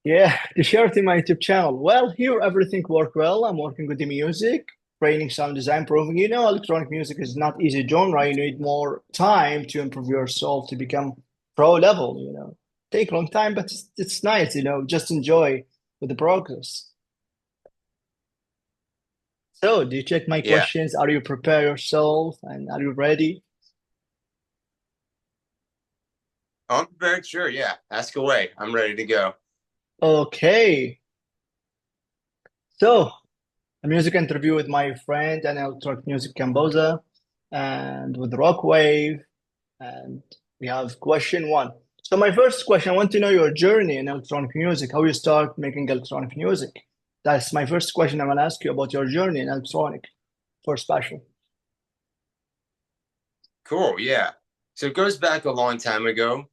Yeah, to share it in my YouTube channel. Well, here everything work well. I'm working with the music, training sound design, proving electronic music is not easy genre. You need more time to improve yourself to become pro level. Take a long time, but it's nice, just enjoy with the progress. So, do you check my Yeah. questions? Are you prepare yourself and are you ready? I'm very sure. Yeah. Ask away. I'm ready to go. Okay. So, a music interview with my friend, an electronic music composer, and with Rockwave. And we have question one. So my first question, I want to know your journey in electronic music, how you start making electronic music. That's my first question. I want to ask you about your journey in electronic for special. Cool. Yeah. So it goes back a long time ago.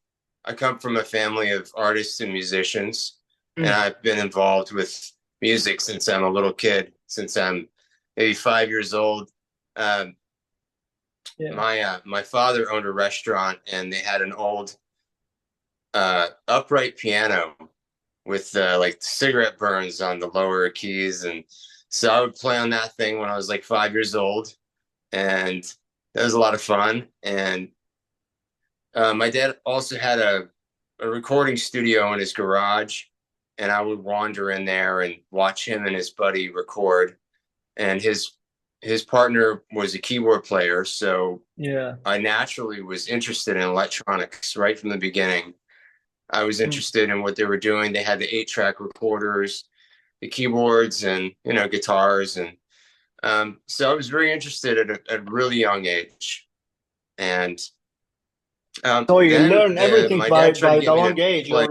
I come from a family of artists and musicians, and Mm, I've been involved with music since I'm a little kid, since I'm maybe 5 years old. Um, yeah. my father owned a restaurant, and they had an old upright piano with like cigarette burns on the lower keys, and so I would play on that thing when I was like 5 years old, and that was a lot of fun. And my dad also had a recording studio in his garage, and I would wander in there and watch him and his buddy record. And his partner was a keyboard player, so Yeah. I naturally was interested in electronics right from the beginning. I was Mm. interested in what they were doing. They had the 8-track recorders, the keyboards, and guitars, and so I was very interested at a really young age. And So you then learn everything my by dad tried to by get the me young to age, play.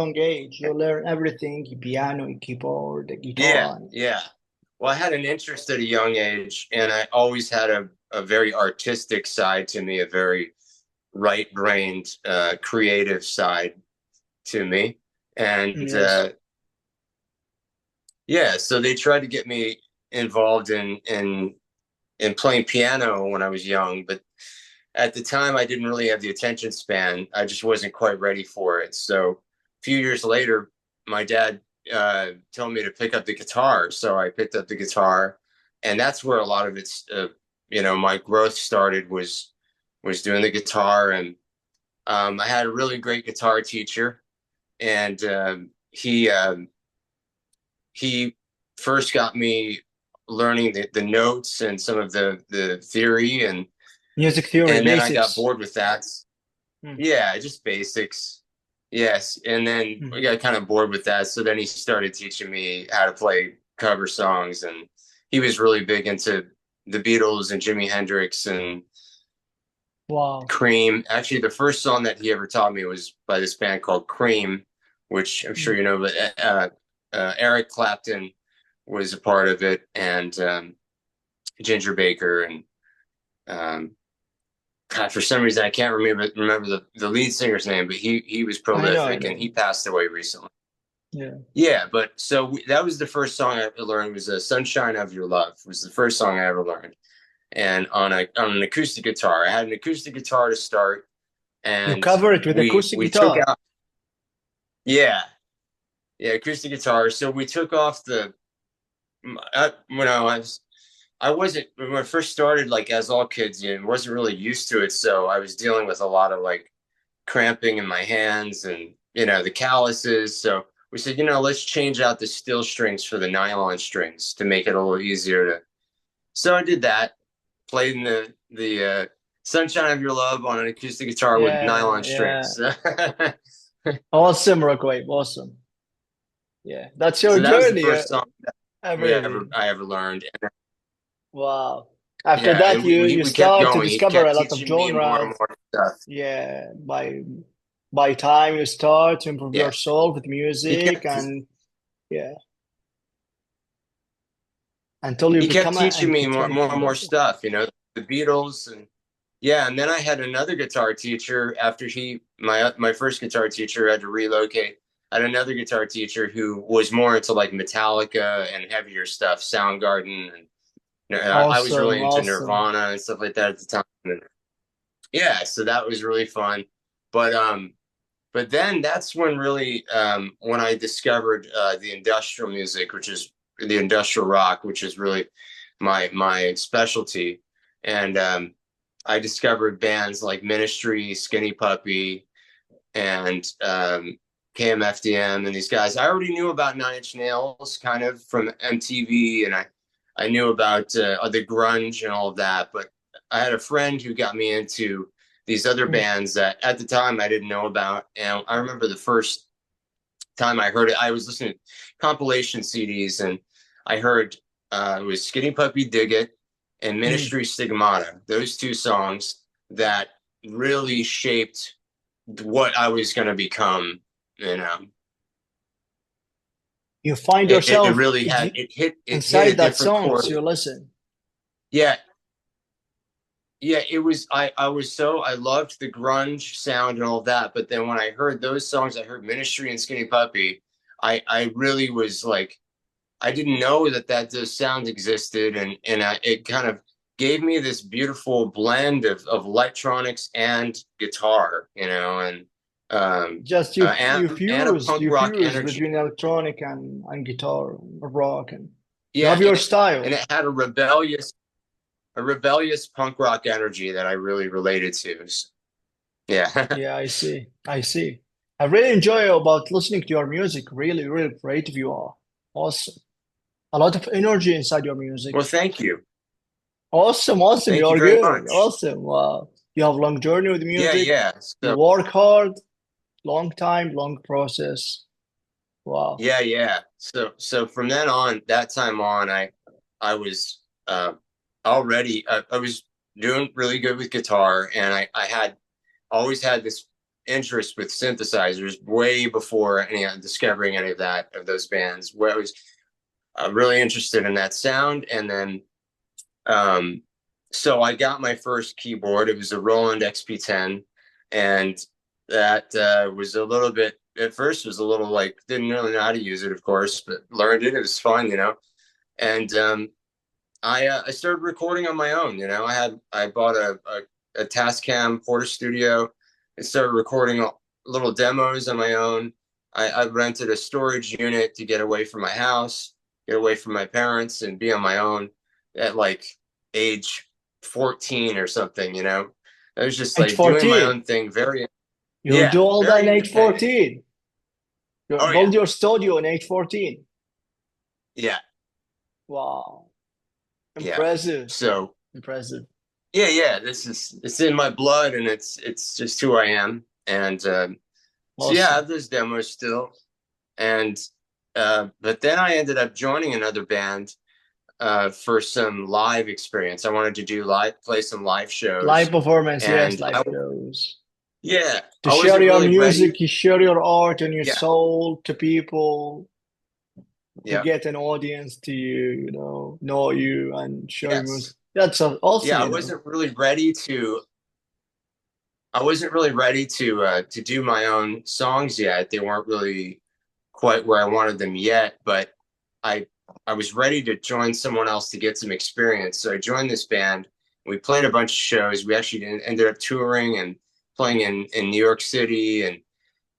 young age. You learn everything, piano, keyboard, the Yeah, guitar. yeah. Well, I had an interest at a young age, and I always had a very artistic side to me, a very right-brained, creative side to me. And Yes. yeah, so they tried to get me involved in playing piano when I was young, but at the time I didn't really have the attention span. I just wasn't quite ready for it. So a few years later, my dad told me to pick up the guitar. So I picked up the guitar, and that's where a lot of it's my growth started was doing the guitar. And I had a really great guitar teacher, and he first got me learning the notes and some of the theory, Music theory and then I got basics. bored with that. Mm, Yeah, just basics. Yes, and then mm. I got kind of bored with that. So then he started teaching me how to play cover songs, and he was really big into the Beatles and Jimi Hendrix and Wow. Cream. Actually, the first song that he ever taught me was by this band called Cream, which I'm sure Mm. you know. But Eric Clapton was a part of it, and Ginger Baker, and um, God, for some reason I can't remember the lead singer's name, but he was I know, I prolific, and know. he passed away recently. Yeah. Yeah, but so that was the first song I ever learned was "Sunshine of Your Love" was the first song I ever learned, and on an acoustic guitar. I had an acoustic guitar to start, You and cover it with acoustic we took guitar. out, yeah, yeah, acoustic guitar. So we took off when I wasn't when I first started, like as all kids, wasn't really used to it, so I was dealing with a lot of like cramping in my hands and the calluses. So we said, let's change out the steel strings for the nylon strings to make it a little easier to. So I did that, played in the Sunshine of Your Love on an acoustic guitar with Yeah, nylon yeah. strings. Awesome, Rockwave. Awesome. Yeah. That's your So that was the journey. first song Everything. I ever learned. And Wow. After yeah, that, and you we kept start to going. He discover a kept lot of teaching me more and genres. more stuff. Yeah. By time you start to improve Yeah, yourself with he music kept and yeah, until you he kept become an teaching me electronic more and more composer. stuff. The Beatles and yeah, and then I had another guitar teacher after my first guitar teacher had to relocate. I had another guitar teacher who was more into like Metallica and heavier stuff, Soundgarden, and I was Awesome, really into awesome. Nirvana and stuff like that at the time. And yeah, so that was really fun. But But then that's when really when I discovered the industrial music, which is the industrial rock, which is really my specialty. And I discovered bands like Ministry, Skinny Puppy, and KMFDM, and these guys. I already knew about Nine Inch Nails kind of from MTV, and I knew about the grunge and all of that. But I had a friend who got me into these other Mm. bands that at the time I didn't know about. And I remember the first time I heard it, I was listening to compilation CDs, and I heard it was Skinny Puppy Dig It and Mm. Ministry Stigmata. Those two songs that really shaped what I was going to become. You know, You find it yourself really had it hit a inside that different song, chord. so you listen. Yeah, yeah, it was I was so I loved the grunge sound and all that, but then when I heard those songs, I heard Ministry and Skinny Puppy, I really was like I didn't know that those sounds existed, and it kind of gave me this beautiful blend of electronics and guitar, you know, Just you you and a fuse punk you rock fuse energy. between electronic and guitar and rock, and you Yeah, have your style. and it had a rebellious punk rock energy that I really related to. So, yeah. Yeah, I see. I see. I really enjoy about listening to your music. Really, really creative you are. Awesome. A lot of energy inside your music. Well, thank you. Awesome, awesome. Thank you You're very good. much. Awesome. Wow. You have long journey with Yeah, music. yeah. You So, work hard, long time, long process. Wow. yeah, yeah. So from then on, that time on, I was already I was doing really good with guitar, and I had always had this interest with synthesizers way before any discovering any of that of those bands. Where I was really interested in that sound, and then um, so I got my first keyboard. It was a Roland XP10, and that was a little bit at first was a little like didn't really know how to use it, of course, but learned it. It was fun, you know. And I started recording on my own. You know, I bought a Tascam Porta Studio and started recording little demos on my own. I rented a storage unit to get away from my house, get away from my parents, and be on my own at like age 14 or something. You know, I was just Age like doing my 14. own thing. Very You yeah, do all that in very age independent. 14. You Oh yeah, build your studio in age 14. yeah, Wow. yeah. Impressive. So Impressive. yeah, yeah. This is it's in my blood, and it's just who I am. And so yeah, I Awesome. have those demos still. And but then I ended up joining another band for some live experience. I wanted to do live, play some live Live shows, performance, yes, and live shows. yeah, To I share wasn't your really ready. music, you share your art and your Yeah, soul to people, to yeah, get an audience to you, know you and share your music. yes, That's awesome, yeah. I wasn't really ready to do my own songs yet. They weren't really quite where I wanted them yet, but I I was ready to join someone else to get some experience. So I joined this band. We played a bunch of shows. We actually ended up touring and playing in New York City,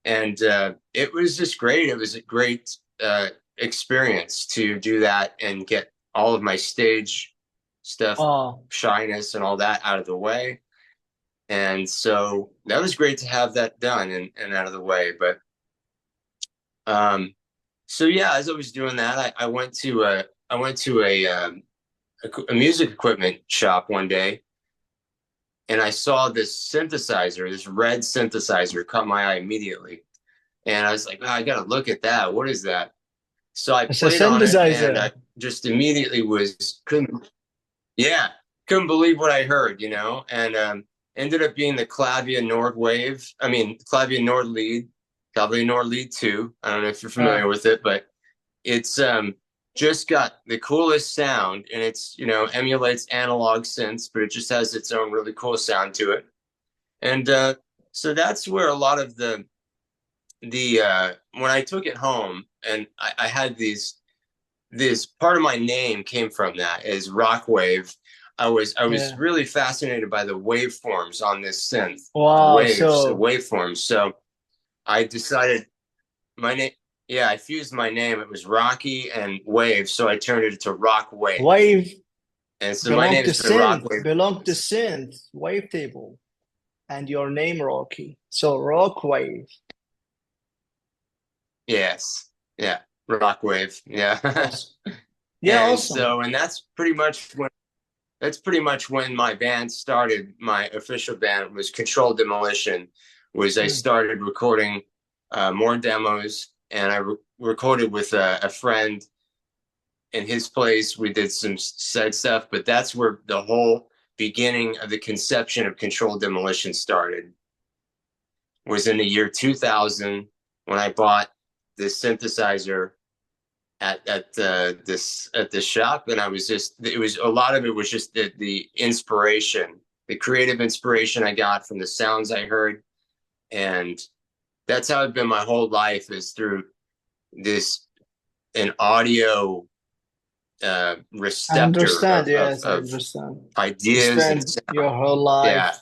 and it was just great. It was a great experience to do that and get all of my stage stuff, Oh, shyness, and all that out of the way. And so that was great to have that done and out of the way. But um, so yeah, as I was doing that, I went to a music equipment shop one day, and I saw this synthesizer, this red synthesizer, caught my eye immediately, and I was like, oh, I got to look at that. What is that? So I it's a played on it, and synthesizer. I just immediately was couldn't yeah couldn't believe what I heard, you know, and ended up being the Clavia Nord Wave. I mean, Clavia Nord Lead, Clavia Nord Lead 2. I don't know if you're Uh, familiar with it, but it's just got the coolest sound, and it's emulates analog synths, but it just has its own really cool sound to it. And so that's where a lot of the when I took it home, and I had this part of my name came from that is Rockwave. I was yeah. really fascinated by the waveforms on this synth, Wow. the So waveforms. So I decided my name. Yeah, I fused my name. It was Rocky and Wave, so I turned it to Rock Wave. Wave And so my belong name to has been Rock synth, Wave. belong to synth, wavetable, and your name Rocky. So Rock Wave. Yes. Yeah. Rock Wave. Yeah. Awesome. Yeah, And awesome. so, and that's pretty much when my band started. My official band was Controlled Demolition. Was I Mm. started recording more demos, and I recorded with a friend in his place. We did some side stuff, but that's where the whole beginning of the conception of Controlled Demolition started. Was in the year 2000 when I bought this synthesizer at this shop, and I was just, it was, a lot of it was just the inspiration, the creative inspiration I got from the sounds I heard. And that's how it's been my whole life, is through this an audio I receptor understand. of, of Yes, I of understand. You ideas and spend your sound. whole life, Yeah.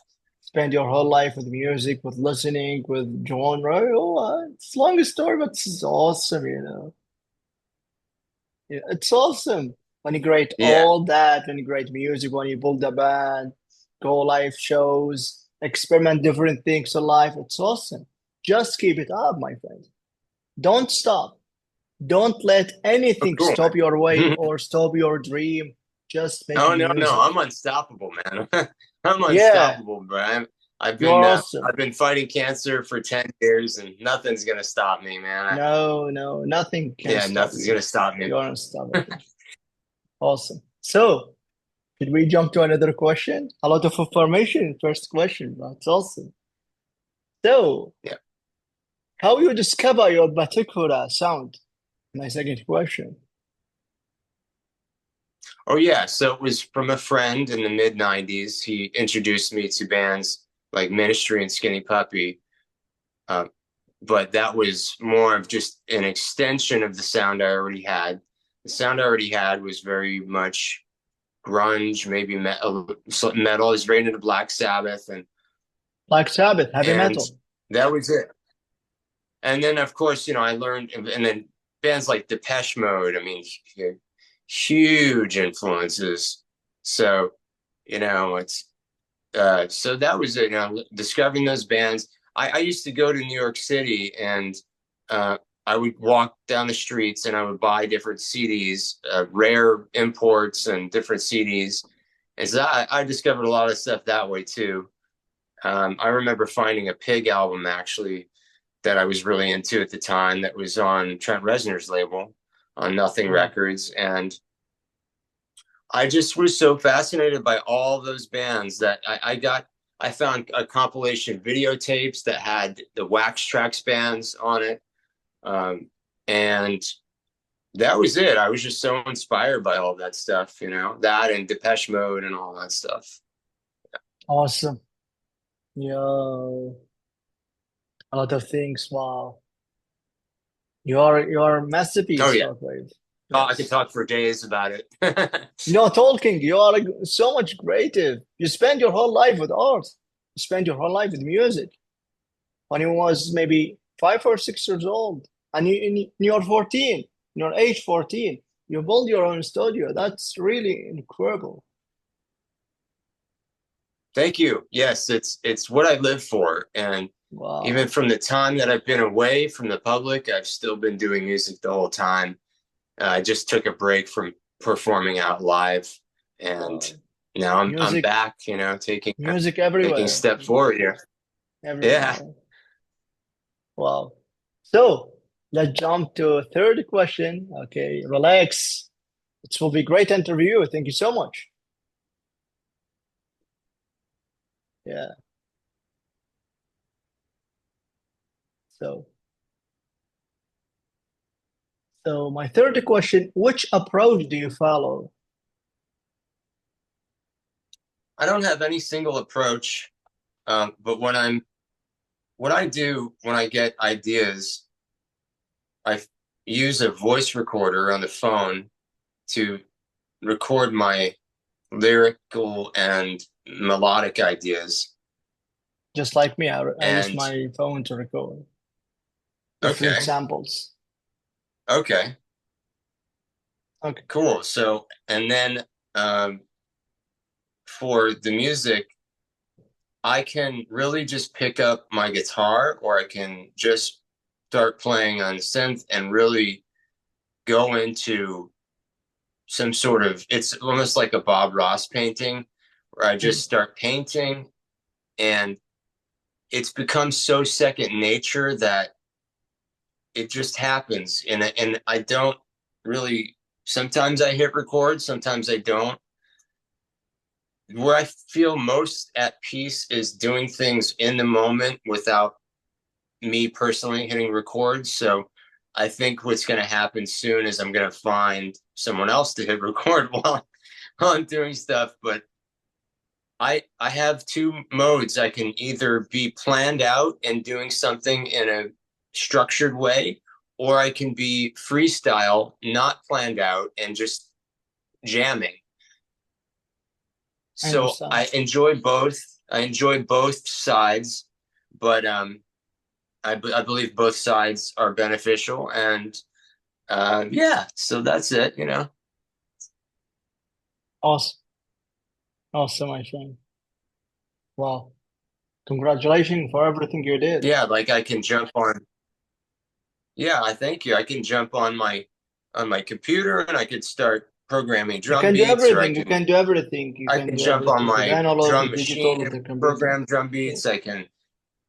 spend your whole life with music, with listening, with genre. Oh, it's a long story, but it's awesome, you know. Yeah, it's awesome when you create Yeah. all that, when you create music, when you build a band, go live shows, experiment different things in life. It's awesome. Just keep it up, my friend. Don't stop. Don't let Oh, anything cool, stop your wave man. or stop your dream. Just make Oh, no, no, music. I'm unstoppable, man. I'm Yeah, unstoppable, bro. I've you been are uh, awesome. I've been fighting cancer for 10 years, and nothing's gonna stop me, man. No, no, nothing can Yeah, stop nothing's you. gonna stop me. You are unstoppable. Awesome. So, should we jump to another question? A lot of information. First question. That's awesome. So, Yeah. how you discover your particular sound? My second question. Oh, yeah. So it was from a friend in the mid 90s. He introduced me to bands like Ministry and Skinny Puppy. Uh, but that was more of just an extension of the sound I already had. The sound I already had was very much grunge, maybe metal. Is right into Black Sabbath, and Black Sabbath, heavy and metal. that was it. And then, of course, I learned, and then bands like Depeche Mode. I mean, huge influences. So, it's so that was it. Discovering those bands. I used to go to New York City, and uh, I would walk down the streets and I would buy different CDs, rare imports and different CDs. And so I discovered a lot of stuff that way too. I remember finding a Pig album actually that I was really into at the time, that was on Trent Reznor's label on Nothing Mm. Records. And I just was so fascinated by all those bands that I found a compilation videotapes that had the Wax Trax bands on it. Um, and that was it. I was just so inspired by all that stuff, that and Depeche Mode and all that stuff. Awesome. Yo, a lot of things. Wow. You are a Oh, masterpiece, yeah. Rockwave. Oh, I could Yes. talk for days about it. No talking. You are so much creative. You spend your whole life with art. You spend your whole life with music. When you was maybe 5 or 6 years old, and in your 14, in your age 14, you build your own studio. That's really incredible. Thank you. Yes, it's what I live for. And even Wow. from the time that I've been away from the public, I've still been doing music the whole time. I just took a break from performing out live, and Wow. now I'm Music, back, music taking a everywhere. step forward here. Yeah. Everywhere. Wow. So let's jump to a third question. Okay, relax. It will be great interview. Thank you so much. Yeah. So so my third question, which approach do you follow? I don't have any single approach, but what I do when I get ideas, I use a voice recorder on the phone to record my lyrical and melodic ideas. Just like me, I use And my phone to record. with flute Okay. samples. Okay. Okay. Cool. So, and then for the music, I can really just pick up my guitar, or I can just start playing on synth and really go into some sort of, it's almost like a Bob Ross painting, where I just start painting, and it's become so second nature that it just happens. And I don't really, sometimes I hit record, sometimes I don't. Where I feel most at peace is doing things in the moment without me personally hitting record. So I think what's going to happen soon is I'm going to find someone else to hit record while I'm doing stuff. But I have two modes. I can either be planned out and doing something in a structured way, or I can be freestyle, not planned out, and just jamming. I So understand. I enjoy both. I enjoy both sides, but I believe both sides are beneficial, and yeah. So that's it. You know. Awesome. Awesome, my friend. Wow. Congratulations for everything you did. Yeah, like I can jump on. Yeah, I thank you. I can jump on my computer, and I could start programming You drum can do beats, or everything. You can do everything. You I can can do jump on everything with my analog, drum with digital, machine with and the computer. program drum Yeah. beats. I can,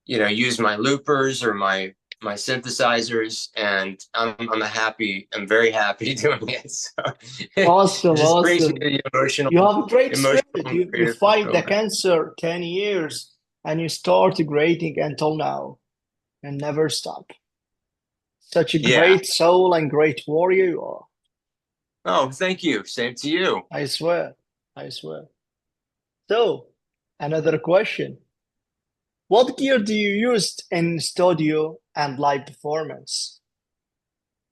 use my loopers or my synthesizers, and I'm very happy doing it. So it Awesome, just brings me awesome. the You emotional, have a great spirit. emotional and You creative fight the fulfillment. cancer 10 years and you start creating until now and never stop. Such a Yeah. great soul and great warrior you are. Oh, thank you. Same to you. I swear. I swear. So, another question. What gear do you use in studio and live performance?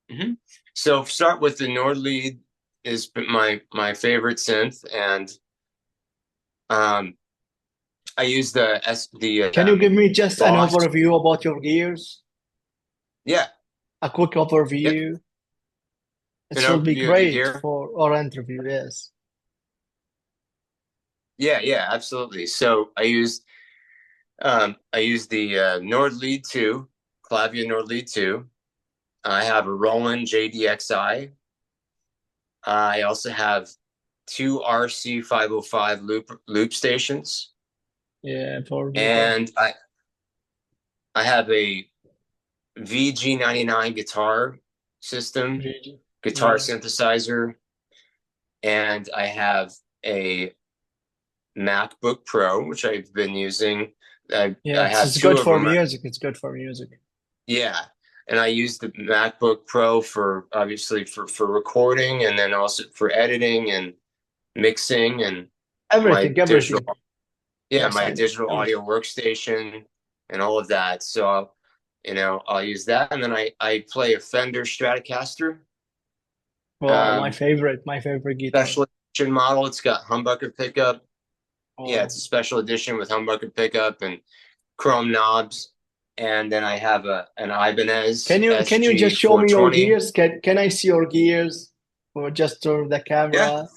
hmm So start with the Nord lead is my favorite synth, and um, I use the Can you give me just an Boss. overview about your gears? Yeah. A quick Yep. overview. An It will be overview of the great gear. for our interview, yes. Yeah, yeah, absolutely. So I use the Nord Lead 2, Clavia Nord Lead 2. I have a Roland JDXI. I also have two RC505 loop stations, Yeah, for guitar. and I have a VG99 guitar system, GG. guitar Yeah. synthesizer, and I have a MacBook Pro, which I've been using. Yeah, I have it's two good of for them. music. It's good for music. Yeah. And I use the MacBook Pro for obviously for recording, and then also for editing and mixing, and my Everything, digital, everything. yeah, Yes, my I know. digital Everything. audio workstation and all of that. So I'll use that. And then I play a Fender Stratocaster, Wow, um, my favorite guitar. special edition model. It's got humbucker pickup. Yeah, Wow. it's a special edition with humbucker pickup and chrome knobs. And then I have an Ibanez Can you just SG show me your 420. gears? Can I see your gears? Or just turn the Yeah, camera?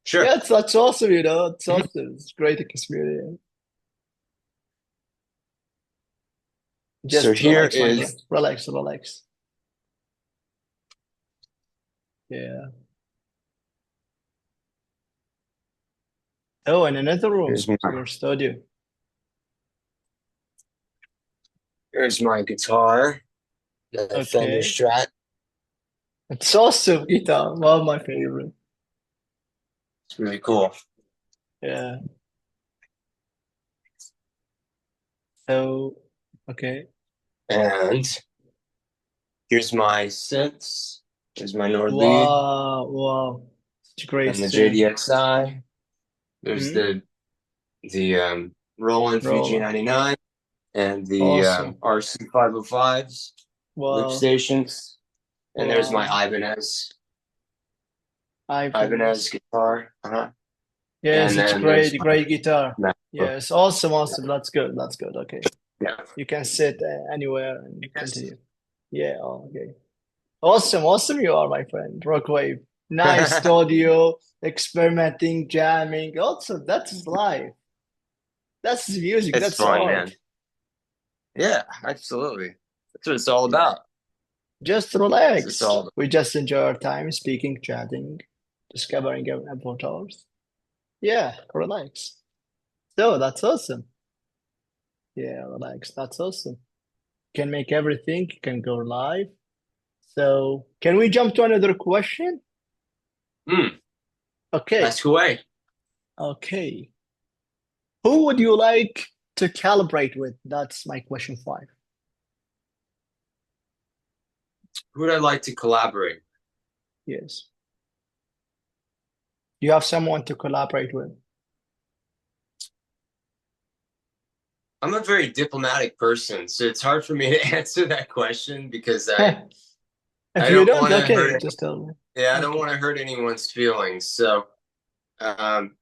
sure. Yeah, that's awesome, It's Mhm. awesome. It's great experience. So Just here relax, my is friend. Relax, relax. Yeah. Oh, and another room, here's my your studio. here's my guitar, the Fender Okay. Strat. It's awesome guitar. One of my favorite. It's really cool. Yeah. So, okay. And here's my synths. Here's my Nord lead Wow, wow. Such a great and the synth. JDXI. There's Hmm? the Roland Roland. VG99 and the Awesome. RC505s, loop Wow, stations. And there's my wow. Ibanez Ibanez. guitar. Yeah, And such a then there's great, my great guitar. MacBook. Yes, awesome, awesome. That's good. That's good. Okay. Yeah. You can sit anywhere and continue. Yeah, okay. Awesome, awesome you are, my friend. Rockwave. Nice studio, experimenting, jamming. Also, that's life. That's music, It's that's fun, art. man. Yeah, absolutely. That's what it's all Yeah. about. Just It's relax. all about. We just enjoy our time speaking, chatting, discovering about ours. Yeah, relax. So that's awesome. Yeah, relax. That's awesome. Can make everything, can go live. So can we jump to another question? Hmm, Okay. ask away. Okay. Who would you like to calibrate with? That's my question five. Who would I like to collaborate? Yes. You have someone to collaborate with. I'm a very diplomatic person, so it's hard for me to answer that question because I If I you don't don't, want to okay, hurt. just tell me. Yeah, I don't Okay. want to hurt anyone's feelings. So um,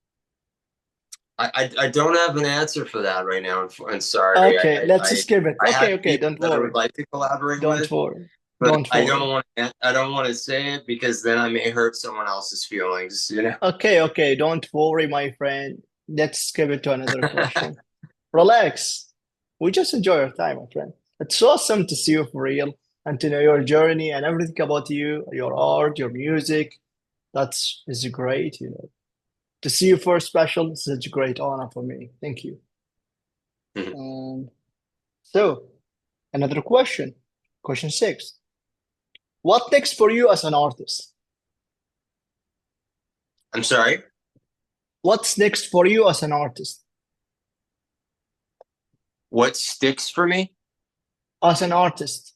I don't have an answer for that right now. I'm sorry. Okay, let's skip it. I have Okay, okay, people don't that I would worry. like to collaborate Don't with, worry. but Don't worry. I don't want to say it because then I may hurt someone else's feelings, you know. Okay, okay, don't worry, my friend. Let's skip it to another question. Relax. We just enjoy our time, my friend. It's awesome to see you for real and to know your journey and everything about you, your art, your music. That's is great, you know. To see you for special, it's such a great honor for me. Thank you. Um, so, another question. Question six. What next for you as an artist? I'm sorry. What's next for you as an artist? What sticks for me? As an artist,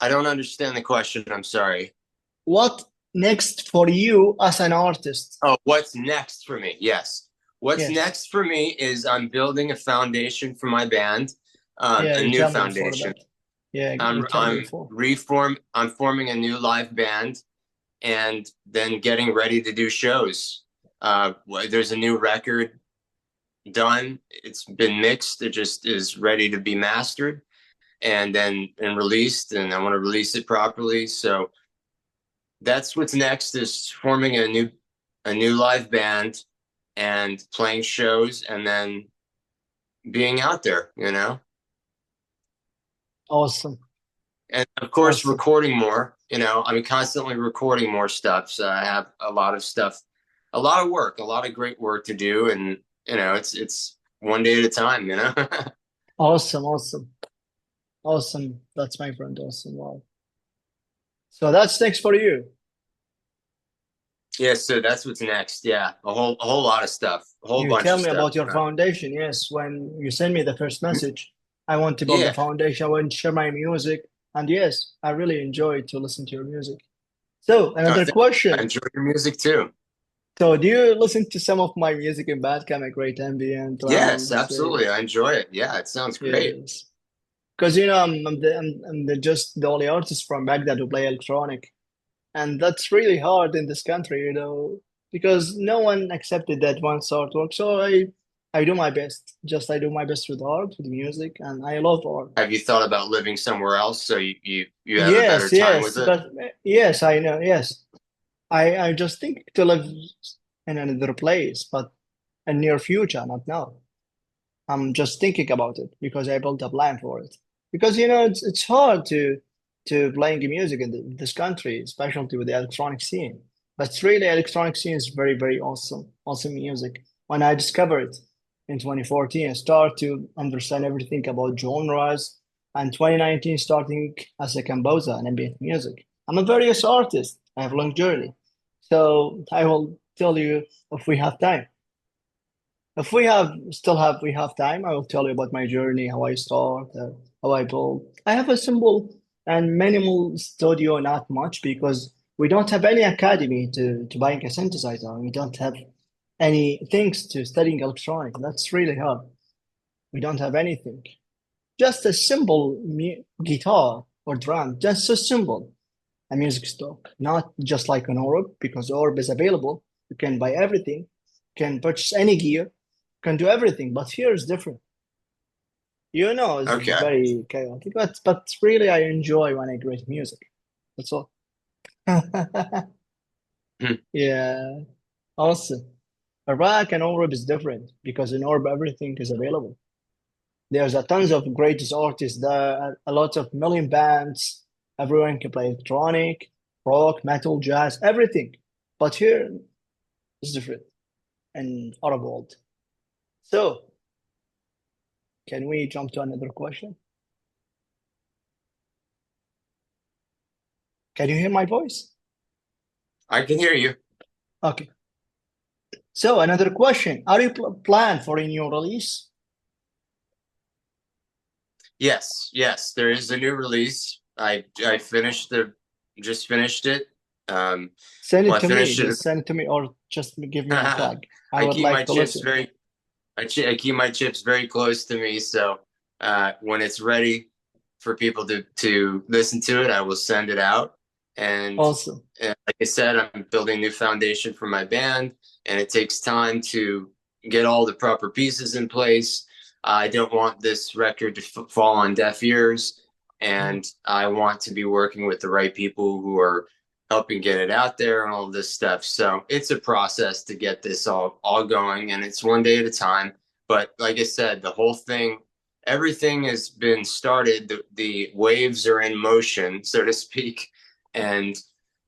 I don't understand the question. I'm sorry. what next for you as an artist? Oh, what's next for me? Yes. What's Yes. next for me is I'm building a foundation for my band, Yeah, a you new tell me before foundation. that. Yeah, you tell me before. I'm forming a new live band and then getting ready to do shows. There's a new record done. It's been mixed. It just is ready to be mastered and released, and I want to release it properly. So that's what's next is forming a new live band and playing shows and then being out there, you know. Awesome. And of course Awesome. recording more, you know. I'm constantly recording more stuff, so I have a lot of stuff, a lot of work, a lot of great work to do, and you know it's one day at a time, you know. Awesome. Awesome. Awesome. That's my friend. Awesome. Wow. So that's next for you. Yeah, so that's what's next. Yeah, a whole lot of stuff, a whole You bunch tell of me stuff. about your foundation. Yes, when you send me the first message, I want to build a Yeah, foundation. I want to share my music. And yes, I really enjoy to listen to your music. So another I question. enjoy your music too. So do you listen to some of my music in Bandcamp, a great ambient, Yes, trance? absolutely. I enjoy it. Yeah, it sounds great. Yes. Because I'm just the only artist from Baghdad who play electronic. And that's really hard in this country, you know, because no one accepted that one artwork. So I do my best. Just I do my best with art, with music, and I love art. Have you thought about living somewhere else so you have a better Yes, time with yes, it? but yes, I know. Yes, I just think to live in another place, but in near future, not now. I'm just thinking about it because I built a plan for it. Because you know it's hard to playing music in this country, especially with the electronic scene. But really, electronic scene is very very awesome, awesome music. When I discovered it in 2014, I started to understand everything about genres, and 2019 starting as a composer and ambient music. I'm a various artist. I have a long journey, so I will tell you if we have time. If we have time, I will tell you about my journey, how I start, how I build. I have a simple and minimal studio, not much because we don't have any academy to buying a synthesizer. We don't have any things to studying electronic. That's really hard. We don't have anything. Just a simple guitar or drum, just so simple. A music stock, not just like an orb, because orb is available. You can buy everything, can purchase any gear, can do everything. But here is different. You know, it's Okay. very chaotic, but really I enjoy when I create music. That's all. Hmm. Yeah, awesome. Iraq and Europe is different because in Europe everything is available. There's a tons of greatest artists there, a lot of million bands. Everyone can play electronic, rock, metal, jazz, everything. But here it's different in Arab world. So, can we jump to another question? Can you hear my voice? I can hear you. Okay. So, another question. Are you planned for a new release? Yes, yes, there is a new release. I finished the just finished it. Um, Send well, it I to me. finished it. Just send it to me or just give me a tag. I I would keep my like to chips listen. very I keep my chips very close to me, so when it's ready for people to listen to it, I will send it out. And Awesome. like I said, I'm building a new foundation for my band, and it takes time to get all the proper pieces in place. I don't want this record to fall on deaf ears, and I want to be working with the right people who are helping get it out there and all this stuff. So it's a process to get this all going, and it's one day at a time. But like I said, the whole thing, everything has been started. The waves are in motion, so to speak, and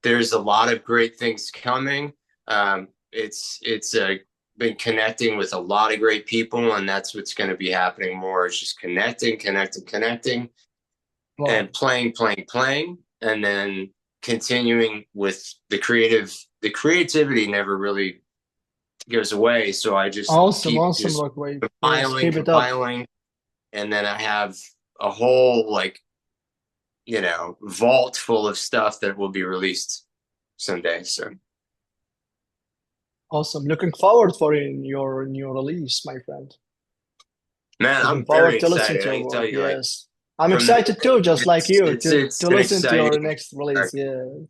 there's a lot of great things coming. It's been connecting with a lot of great people, and that's what's going to be happening more. It's just connecting, and Wow. playing, and then continuing with the creativity never really goes away. So I just Awesome. keep Awesome, just Rockwave. Yes, compiling, keep it up. compiling, and then I have a whole vault full of stuff that will be released someday. So Awesome. Looking forward for your new release, my friend. man, Looking I'm very forward to listen excited. to I your can tell work. you, like Yes. I'm from the excited too, just like you, it's to an listen to your exciting next release. record.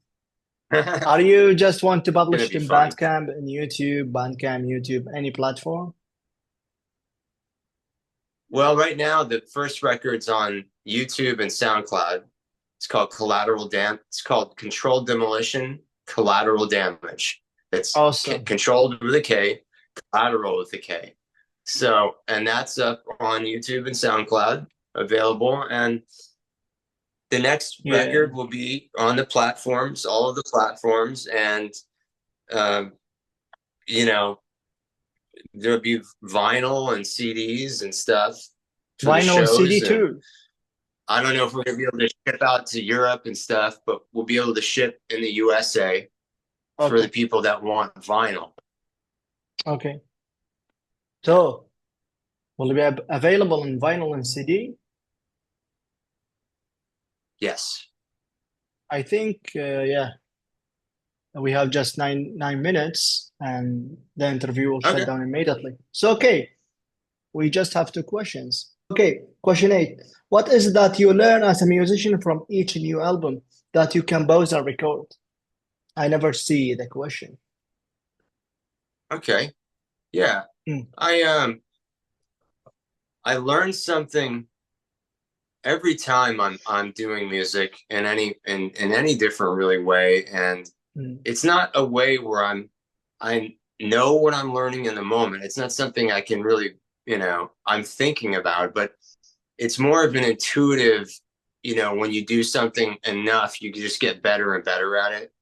Yeah. Are you just want to It's gonna publish it be in fun. Bandcamp, in YouTube, Bandcamp, YouTube, any platform? Well, right now the first record's on YouTube and SoundCloud. It's called Collateral Dam. It's called Controlled Demolition, Collateral Damage. It's Awesome. controlled with a K, collateral with a K. So, and that's up on YouTube and SoundCloud, available. And the next Yeah. record will be on the platforms, all of the platforms, and um, you know there'll be vinyl and CDs and stuff for the Vinyl and CD shows. And too. I don't know if we're gonna be able to ship out to Europe and stuff, but we'll be able to ship in the USA for the Okay. people that want vinyl. Okay. Yeah. So, will it be available in vinyl and CD? Yes. I think, yeah, we have just nine minutes and the interview will shut Okay. down immediately. So, okay, we just have two questions. Okay, question eight. What is it that you learn as a musician from each new album that you compose and record? I never see the question. Okay. Yeah. Hmm. I I learned something every time I'm doing music in any different really way. And Hmm. it's not a way where I know what I'm learning in the moment. It's not something I can really, I'm thinking about, but it's more of an intuitive, when you do something enough, you just get better and better at it.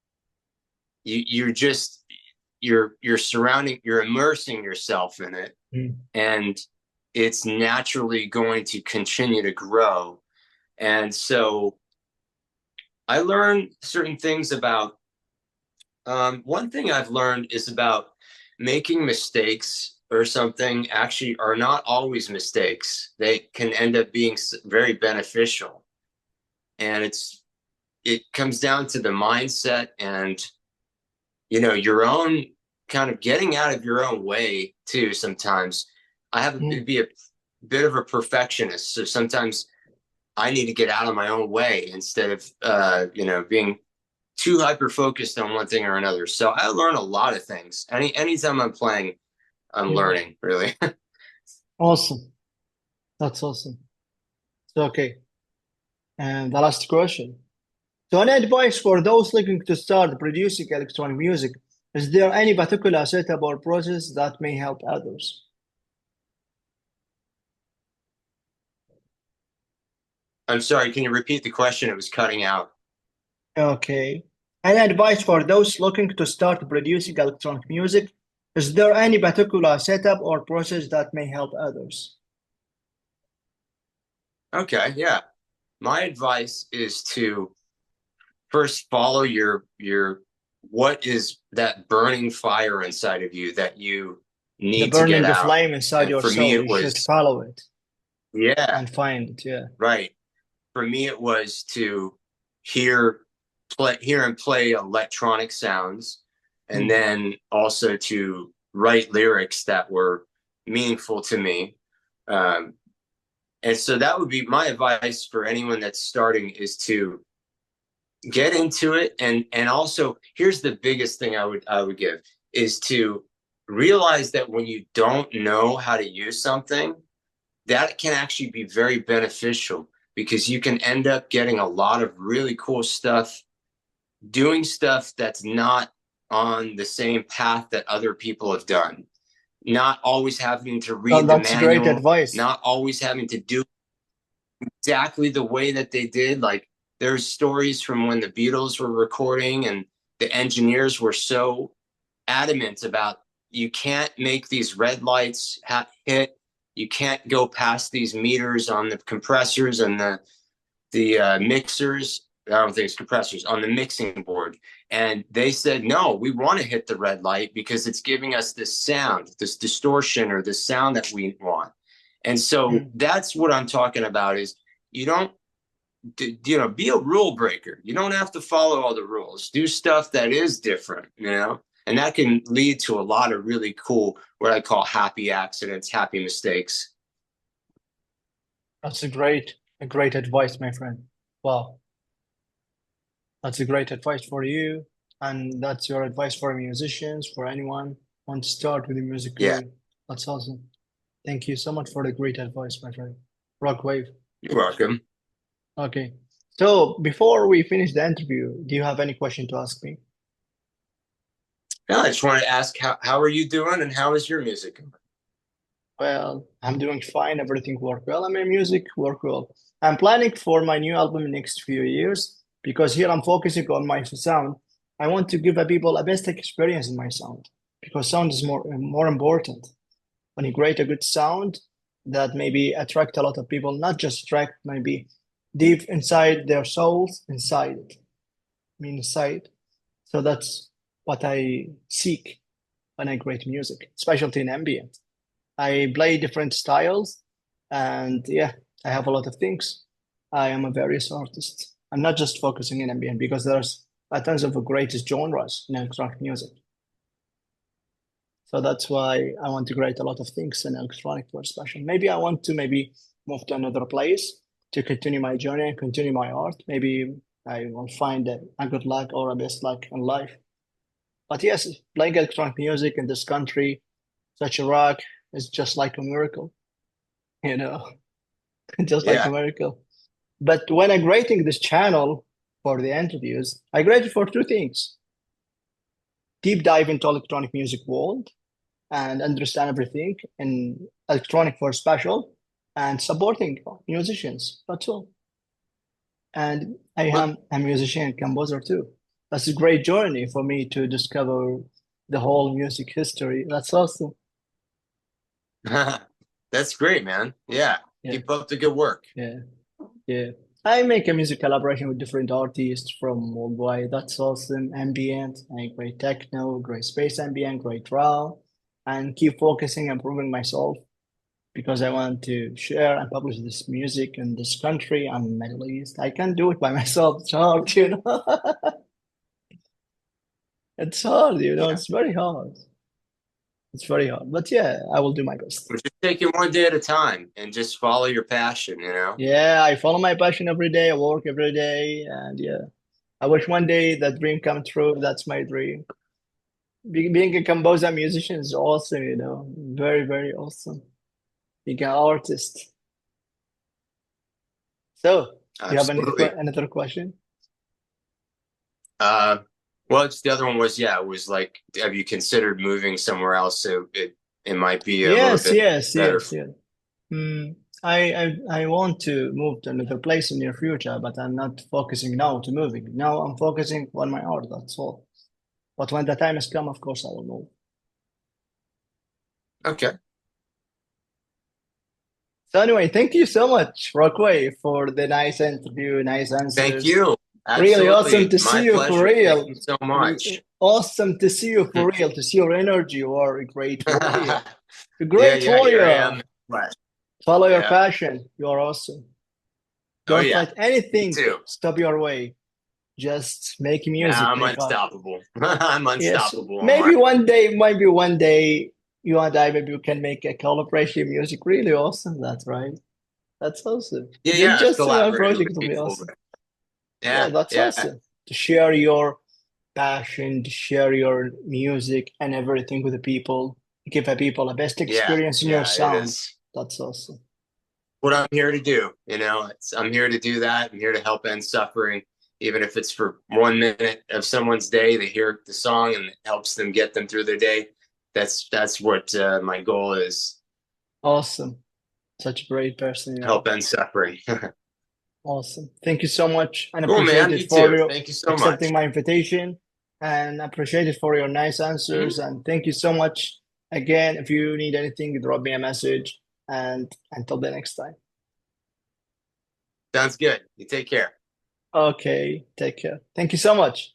You're just you're immersing yourself in it, Hmm. and it's naturally going to continue to grow. And so I learned certain things about one thing I've learned is about making mistakes or something actually are not always mistakes. They can end up being very beneficial. And it comes down to the mindset and, your own kind of getting out of your own way too. Sometimes I have to Hmm. be a bit of a perfectionist. So sometimes I need to get out of my own way instead of, being too hyper focused on one thing or another. So I learn a lot of things. Anytime I'm playing, I'm Yeah. learning really. Awesome. That's awesome. So, okay. And the last question. So, any advice for those looking to start producing electronic music? Is there any particular setup or process that may help others? I'm sorry, can you repeat the question? It was cutting out. Okay. Any advice for those looking to start producing electronic music? Is there any particular setup or process that may help others? Okay, yeah. My advice is to first follow your what is that burning fire inside of you that you The need to get burning out. flame inside And your for me, soul. it You should was, follow it yeah, and find it. Yeah. right. For me, it was to hear hear and play electronic sounds, and Mm. then also to write lyrics that were meaningful to me. Um, and so that would be my advice for anyone that's starting, is to get into it. And also, here's the biggest thing I would give, is to realize that when you don't know how to use something, that can actually be very beneficial, because you can end up getting a lot of really cool stuff, doing stuff that's not on the same path that other people have done, not always having to read the That's great manual, advice. not always having to do exactly the way that they did. Like, there's stories from when the Beatles were recording, and the engineers were so adamant about, you can't make these red lights hit, you can't go past these meters on the compressors and the mixers. I don't think it's compressors on the mixing board. And they said, no, we want to hit the red light because it's giving us this sound, this distortion, or this sound that we want. And so Mm. that's what I'm talking about, is you don't, be a rule breaker. You don't have to follow all the rules. Do stuff that is different, and that can lead to a lot of really cool, what I call happy accidents, happy mistakes. That's a great advice, my friend. Wow. That's a great advice for you. And that's your advice for musicians, for anyone who wants to start with a music Yeah, career. That's awesome. Thank you so much for the great advice, my friend. Rockwave. you're welcome. Okay. So before we finish the interview, do you have any question to ask me? Yeah, I just wanted to ask, how are you doing, and how is your music? Well, I'm doing fine. Everything work well. I mean, music work well. I'm planning for my new album in the next few years because here I'm focusing on my sound. I want to give a people a best experience in my sound because sound is more important. When you create a good sound that maybe attract a lot of people, not just attract, maybe deep inside their souls, inside it. I mean, inside. So that's what I seek when I create music, especially in ambient. I play different styles, and yeah, I have a lot of things. I am a various artist. I'm not just focusing in ambient because there's a tons of greatest genres in electronic music. So that's why I want to create a lot of things in electronic for special. Maybe I want to maybe move to another place to continue my journey and continue my art. Maybe I will find a good luck or a best luck in life. But yes, playing electronic music in this country, such a rock, is just like a miracle, you know, just like a Yeah. miracle. But when I'm creating this channel for the interviews, I created for two things: deep dive into electronic music world and understand everything in electronic for special and supporting musicians. That's all. And I Well, am a musician and composer too. That's a great journey for me to discover the whole music history. That's awesome. that's great, man. Yeah. Yeah, Keep up the good work. yeah, yeah. I make a music collaboration with different artists from worldwide. That's awesome. Ambient, and great techno, great space ambient, great raw, and keep focusing and improving myself because I want to share and publish this music in this country and Middle East. I can't do it by myself. It's hard, you know. It's hard, you know. Yeah. It's very hard. It's very hard. But yeah, I will do my best. We're just taking one day at a time and just follow your passion. Yeah, I follow my passion every day. I work every day, and yeah, I wish one day that dream come true. That's my dream. Being a composer musician is awesome, you know. Very, very awesome. Being an artist. So, do you have Absolutely. another question? Well, it's the other one was, yeah, it was like, have you considered moving somewhere else so it might be a little Yes, bit yes, better? yes, yes. I want to move to another place in near future, but I'm not focusing now to moving. Now I'm focusing on my art, that's all. But when the time has come, of course, I will move. Okay. So anyway, thank you so much, Rockway, for the nice interview, nice Thank answers. you. Really awesome Absolutely. to see My you for pleasure. Thank real. you so much. Awesome to see you for real, to see your energy. You are a great warrior. A Yeah, great yeah, here I am warrior. in flesh. Follow your Yeah. passion. You are awesome. Oh Don't yeah. let Me anything too. stop your way. Just make music, I'm make art. unstoppable. I'm Yes, unstoppable, Omar. maybe one day, you and I, maybe we can make a collaboration music. Really awesome. That's right. That's awesome. Yeah, yeah. Just in our Collaborating project would will be be cool. awesome. Yeah, Yeah, that's yeah, awesome. To share your passion, to share your music and everything with the people, give the people the best yeah, experience in your yeah. It sound. is That's awesome. what I'm here to do. I'm here to do that. I'm here to help end suffering, even if it's for 1 minute of someone's day. They hear the song and it helps them get them through their day. That's what my goal is. Awesome. Such a great person you are. Help end suffering. Awesome. Thank you so much and Cool, appreciate man. it You for too. your Thank you so accepting much. my invitation and appreciate it for your nice answers. Mhm. And thank you so much. Again, if you need anything, drop me a message and until the next time. Sounds good. You take care. Okay, take care. Thank you so much.